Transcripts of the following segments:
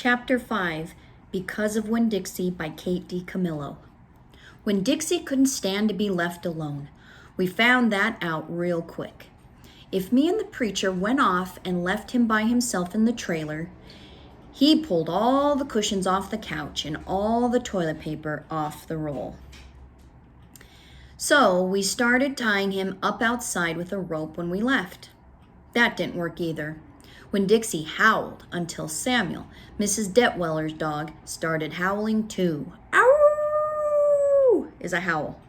Chapter 5, Because of Winn-Dixie by Kate D. Camillo. Winn-Dixie couldn't stand to be left alone. We found that out real quick. If me and the preacher went off and left him by himself in the trailer, he pulled all the cushions off the couch and all the toilet paper off the roll. So we started tying him up outside with a rope when we left. That didn't work either. Winn-Dixie howled until Samuel, Mrs. Detweller's dog, started howling too. Ow! Is a howl.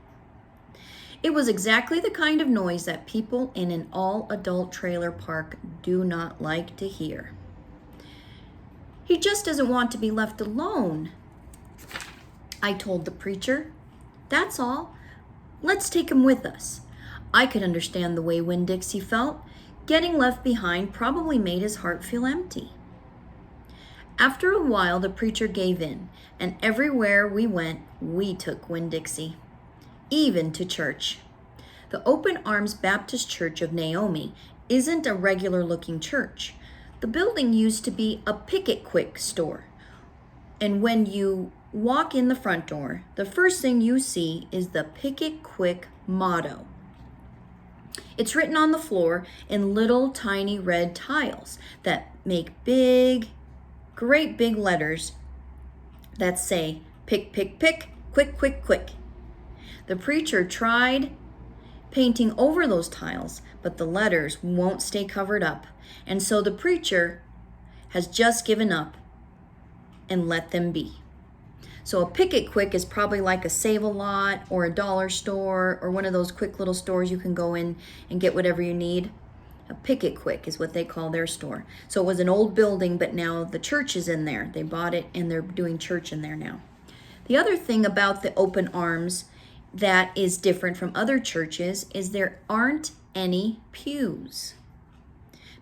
It was exactly the kind of noise that people in an all-adult trailer park do not like to hear. He just doesn't want to be left alone, I told the preacher. That's all. Let's take him with us. I could understand the way Winn-Dixie felt. Getting left behind probably made his heart feel empty. After a while, the preacher gave in, and everywhere we went, we took Winn-Dixie, even to church. The Open Arms Baptist Church of Naomi isn't a regular-looking church. The building used to be a Pick-It-Quick store, and when you walk in the front door, the first thing you see is the Pick-It-Quick motto. It's written on the floor in little tiny red tiles that make great big letters that say, pick, pick, pick, quick, quick, quick. The preacher tried painting over those tiles, but the letters won't stay covered up. And so the preacher has just given up and let them be. So a Pick-It-Quick is probably like a Save-A-Lot or a dollar store or one of those quick little stores you can go in and get whatever you need. A Pick-It-Quick is what they call their store. So it was an old building, but now the church is in there. They bought it and they're doing church in there now. The other thing about the Open Arms that is different from other churches is there aren't any pews.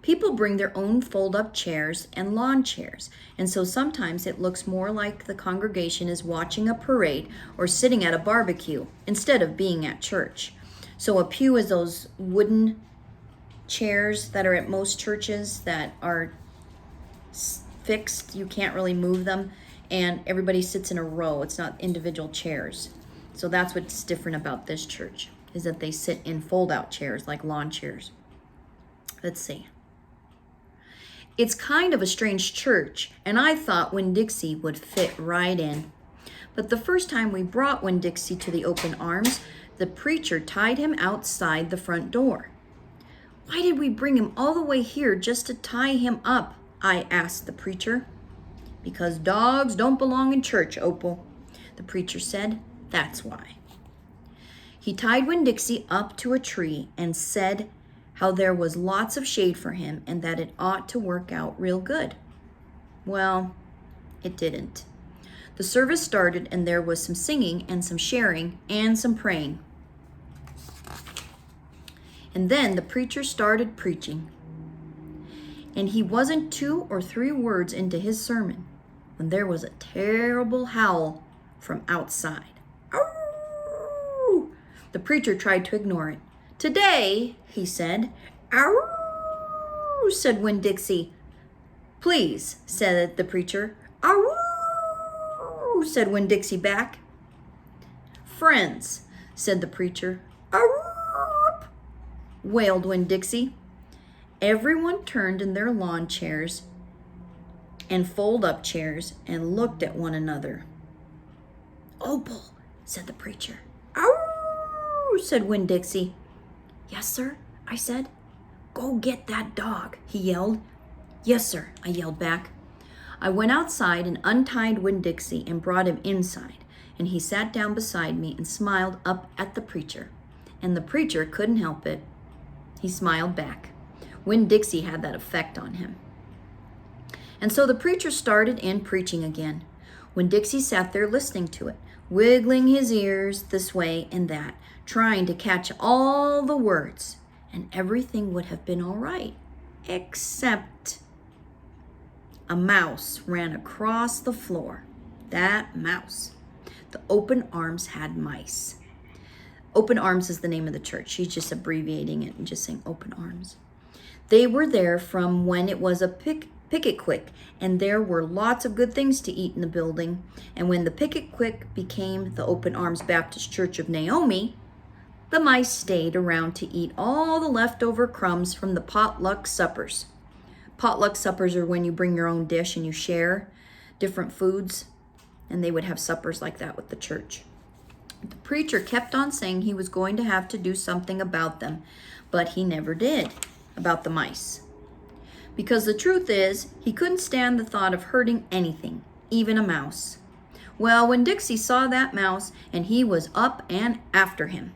People bring their own fold-up chairs and lawn chairs, and so sometimes it looks more like the congregation is watching a parade or sitting at a barbecue instead of being at church. So a pew is those wooden chairs that are at most churches that are fixed. You can't really move them, and everybody sits in a row. It's not individual chairs. So that's what's different about this church, is that they sit in fold-out chairs like lawn chairs. Let's see. It's kind of a strange church, and I thought Winn-Dixie would fit right in. But the first time we brought Winn-Dixie to the Open Arms, the preacher tied him outside the front door. Why did we bring him all the way here just to tie him up? I asked the preacher. Because dogs don't belong in church, Opal, the preacher said. That's why. He tied Winn-Dixie up to a tree and said how there was lots of shade for him and that it ought to work out real good. Well, it didn't. The service started and there was some singing and some sharing and some praying. And then the preacher started preaching. And he wasn't 2 or 3 words into his sermon when there was a terrible howl from outside. Ow! The preacher tried to ignore it. Today, he said. Ow! Said Winn-Dixie. Please, said the preacher. Ow! Said Winn-Dixie back. Friends, said the preacher. Ow! Wailed Winn-Dixie. Everyone turned in their lawn chairs and fold-up chairs and looked at one another. Opal, said the preacher. Ow! Said Winn-Dixie. Yes, sir, I said. Go get that dog, he yelled. Yes, sir, I yelled back. I went outside and untied Winn-Dixie and brought him inside, and he sat down beside me and smiled up at the preacher. And the preacher couldn't help it. He smiled back. Winn-Dixie had that effect on him. And so the preacher started in preaching again. Winn-Dixie sat there listening to it, wiggling his ears this way and that, trying to catch all the words, and everything would have been all right, except a mouse ran across the floor. That mouse. The Open Arms had mice. Open Arms is the name of the church. She's just abbreviating it and just saying Open Arms. They were there from when it was a Picket Quick, and there were lots of good things to eat in the building. And when the Picket Quick became the Open Arms Baptist Church of Naomi, the mice stayed around to eat all the leftover crumbs from the potluck suppers. Potluck suppers are when you bring your own dish and you share different foods, and they would have suppers like that with the church. The preacher kept on saying he was going to have to do something about them, but he never did, about the mice. Because the truth is, he couldn't stand the thought of hurting anything, even a mouse. Well, Winn-Dixie saw that mouse, and he was up and after him.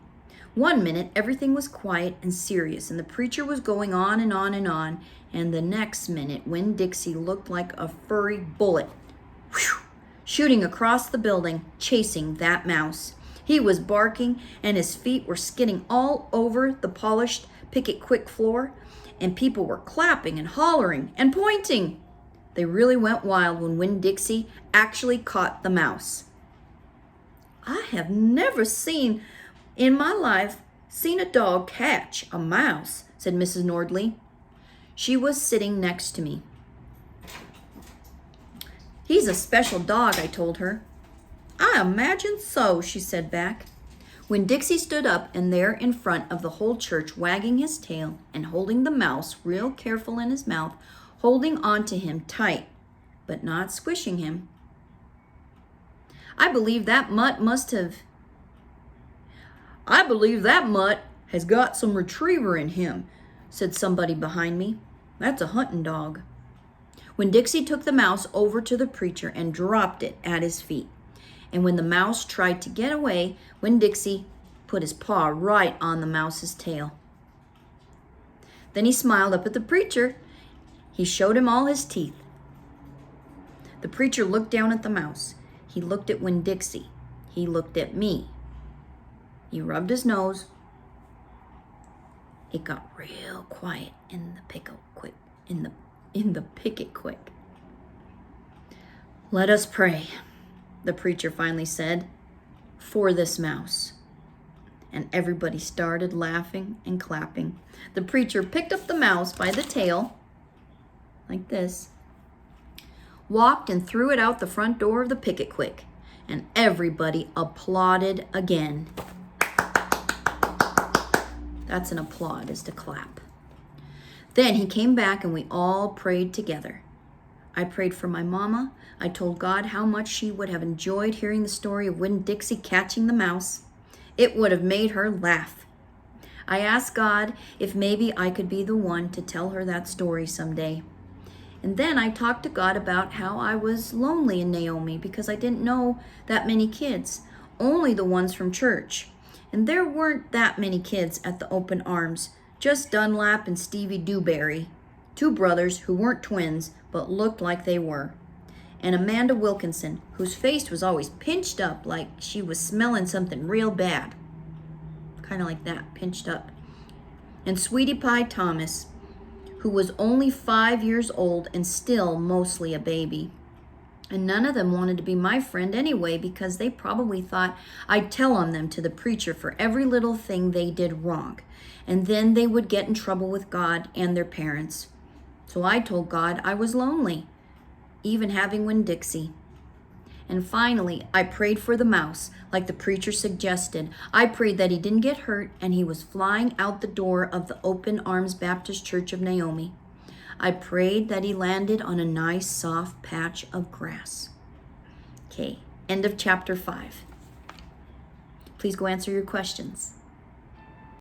One minute, everything was quiet and serious, and the preacher was going on and on and on, and the next minute, Winn-Dixie looked like a furry bullet, shooting across the building, chasing that mouse. He was barking, and his feet were skidding all over the polished Picket Quick floor, and people were clapping and hollering and pointing. They really went wild when Winn-Dixie actually caught the mouse. I have never in my life seen a dog catch a mouse, said Mrs. Nordley. She was sitting next to me. He's a special dog, I told her. I imagine so, she said back. Winn-Dixie stood up, and there in front of the whole church, wagging his tail and holding the mouse real careful in his mouth, holding on to him tight, but not squishing him. I believe that mutt has got some retriever in him, said somebody behind me. That's a hunting dog. Winn-Dixie took the mouse over to the preacher and dropped it at his feet. And when the mouse tried to get away, Winn-Dixie put his paw right on the mouse's tail. Then he smiled up at the preacher. He showed him all his teeth. The preacher looked down at the mouse. He looked at Winn-Dixie. He looked at me. He rubbed his nose. It got real quiet in the Picket Quick. Let us pray, the preacher finally said, for this mouse. And everybody started laughing and clapping. The preacher picked up the mouse by the tail, like this, walked and threw it out the front door of the Picket Quick, and everybody applauded again. That's an applaud, is to clap. Then he came back and we all prayed together. I prayed for my mama. I told God how much she would have enjoyed hearing the story of Winn-Dixie catching the mouse. It would have made her laugh. I asked God if maybe I could be the one to tell her that story someday. And then I talked to God about how I was lonely in Naomi because I didn't know that many kids, only the ones from church. And there weren't that many kids at the Open Arms, just Dunlap and Stevie Dewberry, two brothers who weren't twins but looked like they were, and Amanda Wilkinson, whose face was always pinched up like she was smelling something real bad. Kind of like that, pinched up. And Sweetie Pie Thomas, who was only 5 years old and still mostly a baby. And none of them wanted to be my friend anyway because they probably thought I'd tell on them to the preacher for every little thing they did wrong. And then they would get in trouble with God and their parents. So I told God I was lonely, even having Winn-Dixie. And finally, I prayed for the mouse, like the preacher suggested. I prayed that he didn't get hurt and he was flying out the door of the Open Arms Baptist Church of Naomi. I prayed that he landed on a nice, soft patch of grass. Okay, end of chapter 5. Please go answer your questions.